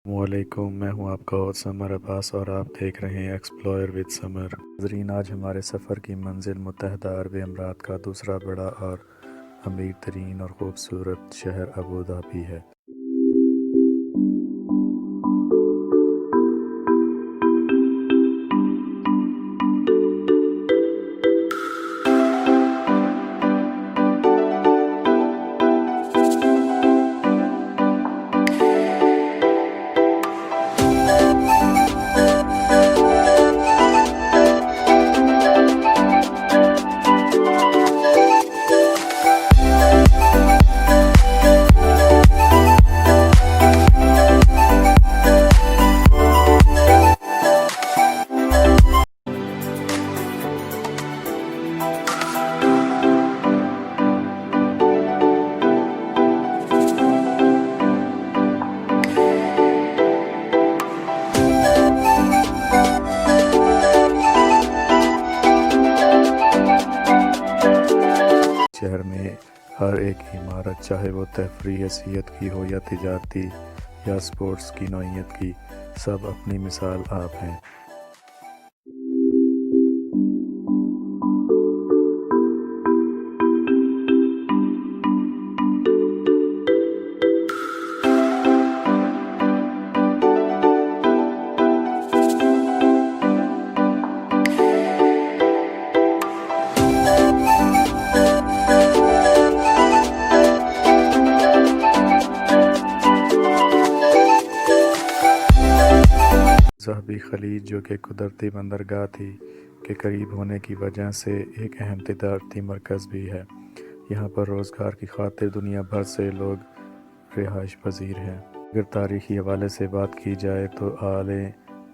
वालेकुम, मैं हूं आपका होस्ट समर अब्बास और आप देख रहे हैं एक्सप्लोर विद समर। नाज़रीन, आज हमारे सफ़र की मंजिल मुत्तहदा अरब अमीरात का दूसरा बड़ा और अमीर तरीन और ख़ूबसूरत शहर अबू धाबी है। शहर में हर एक इमारत, चाहे वो तफरीही हैसियत की हो या तिजारती या स्पोर्ट्स की नौइयत की, सब अपनी मिसाल आप हैं। ज़हबी खलीज, जो कि कुदरती बंदरगाह थी, के करीब होने की वजह से एक अहम तिजारती मरकज़ भी है। यहाँ पर रोज़गार की खातिर दुनिया भर से लोग रिहाइश पजीर हैं। अगर तारीख़ी हवाले से बात की जाए तो आले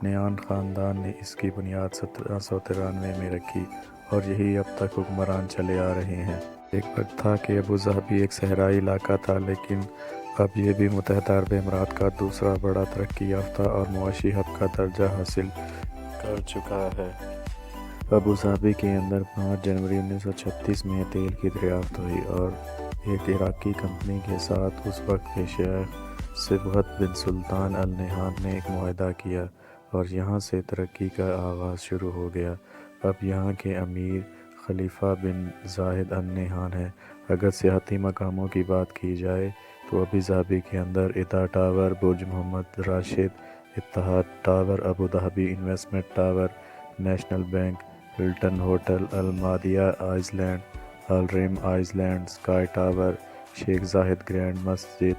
नयान ख़ानदान ने इसकी बुनियाद 1793 में रखी और यही अब तक हुक्मरान चले आ रहे हैं। एक वक्त था कि अबू धाबी एक सहराई इलाका था, लेकिन अब ये भी मुत्तहदा अरब अमीरात का दूसरा बड़ा तरक्की याफ्ता और मुआशी हब का दर्जा हासिल कर चुका है। अबू धाबी के अंदर 5 जनवरी 1936 में तेल की दरियाफ्त हुई और एक इराकी कंपनी के साथ उस वक्त के शेख सिबगत बिन सुल्तान अल नहान ने एक मुआहदा किया और यहाँ से तरक्की का आगाज़ शुरू हो गया। अब यहाँ के अमीर खलीफा बिन जाहिद अल नहान हैं। अगर सियाहती मकामों की बात की जाए तो अबू धाबी के अंदर इता tower, Burj Mohammed Rashid, Etihad tower, Abu Dhabi investment tower, national bank, Hilton hotel, Al Madiya island, Al Reem island, sky tower, Sheikh Zayed grand मस्जिद,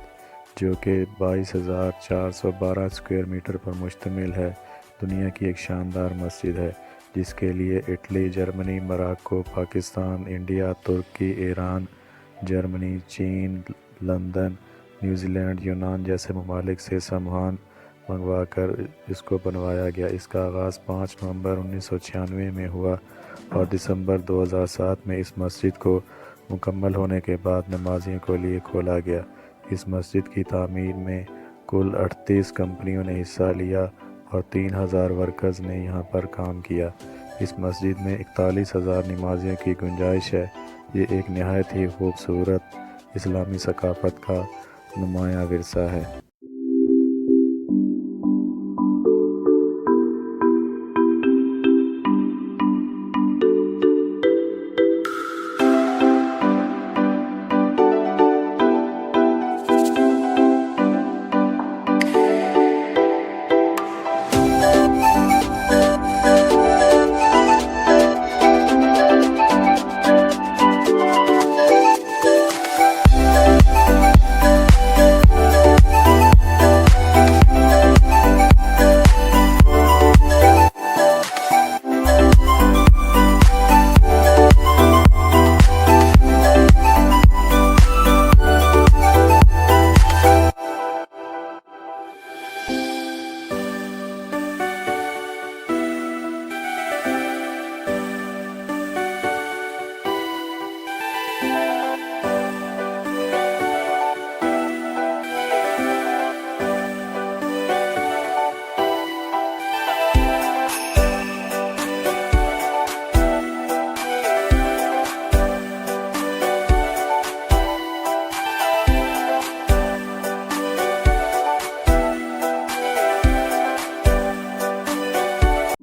जो कि 22,412 स्क्वायर मीटर पर मुश्तमिल है, दुनिया की एक शानदार मस्जिद है जिसके लिए Italy, Germany, Morocco, Pakistan, India, तुर्की, ईरान, जर्मनी, चीन, लंदन, न्यूजीलैंड, यूनान जैसे ममालिक से सामान मंगवाकर इसको बनवाया गया। इसका आगाज़ 5 नवंबर 1996 में हुआ और दिसंबर 2007 में इस मस्जिद को मुकम्मल होने के बाद नमाजियों के लिए खोला गया। इस मस्जिद की तामीर में कुल 38 कंपनियों ने हिस्सा लिया और 3000 वर्कर्स ने यहाँ पर काम किया। इस मस्जिद में 41,000 नमाजियों की गुंजाइश है। ये एक नहायत ही खूबसूरत इस्लामी सकाफ़त का नुमायाँ विरसा है।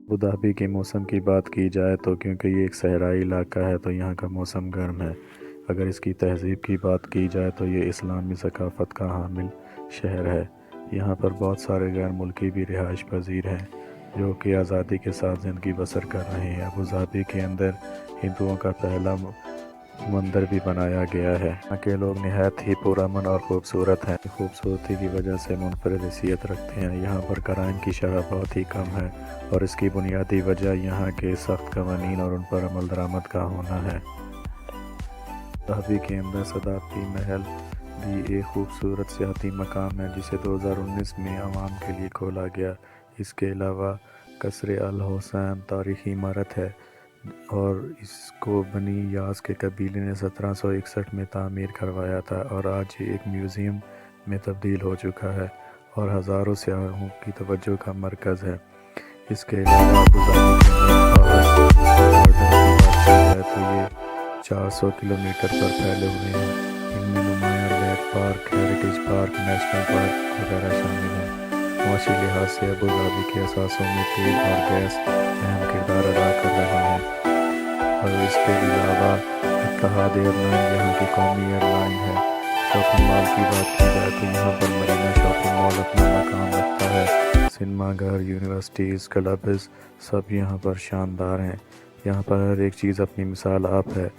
अबू धाबी के मौसम की बात की जाए तो क्योंकि ये एक सहराई इलाका है तो यहाँ का मौसम गर्म है। अगर इसकी तहज़ीब की बात की जाए तो ये इस्लामी सकाफ़त का हामिल शहर है। यहाँ पर बहुत सारे गैर मुल्की भी रिहाइश पज़ीर हैं जो कि आज़ादी के साथ ज़िंदगी बसर कर रहे हैं। अबू धाबी के अंदर हिंदुओं का पहला मंदिर भी बनाया गया है। यहाँ के लोग नहायत ही पुरअमन और ख़ूबसूरत हैं। खूबसूरती की वजह से मुनफरिद हैसियत रखते हैं। यहाँ पर क्राइम की शरह बहुत ही कम है और इसकी बुनियादी वजह यहाँ के सख्त कवानीन और उन पर अमल दरामद का होना है। धाबी के अंदर सदाकती महल भी एक खूबसूरत सियाती मकाम है जिसे 2019 में आवाम के लिए खोला गया। इसके अलावा कसर अल हुसैन तारीख़ी इमारत है और इसको बनी यास के कबीले ने 1761 में तामीर करवाया था और आज ये एक म्यूज़ियम में तब्दील हो चुका है और हज़ारों सयाहों की तवज्जो का मरकज़ है। इसके अलावा अबू धाबी के अंदर गार्डन की बात की जाए तो ये 400 किलोमीटर पर फैले हुए हैं। इनमें नुमाया lake park, heritage park, national park वगैरह शामिल हैं। मुआशी लिहाज से अबू धाबी के असासों में तेल और गैस अहम किरदार अदा कर रहे हैं और इसके अलावा इत्तेहाद एयरलाइन यहाँ की कौमी एयरलाइन है। शॉपिंग मॉल की बात की जाए तो यहाँ पर मरीना शॉपिंग मॉल अपना मकाम रखता है। सिनेमा घर, यूनिवर्सिटीज़, क्लब्स सब यहाँ पर शानदार हैं। यहाँ पर हर एक चीज़ अपनी मिसाल आप है।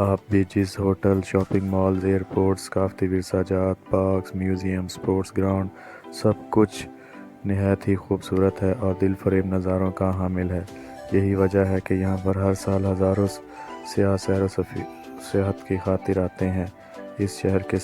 आप beaches, hotel, shopping malls, airports, काफ़ती विरसाजात, पार्क्स, म्यूज़ियम, स्पोर्ट्स ग्राउंड सब कुछ नहायत ही खूबसूरत है और दिल फरेब नज़ारों का हामिल है। यही वजह है कि यहाँ पर हर साल हज़ारों सियाह सैर व सेहत की खातिर आते हैं। इस शहर के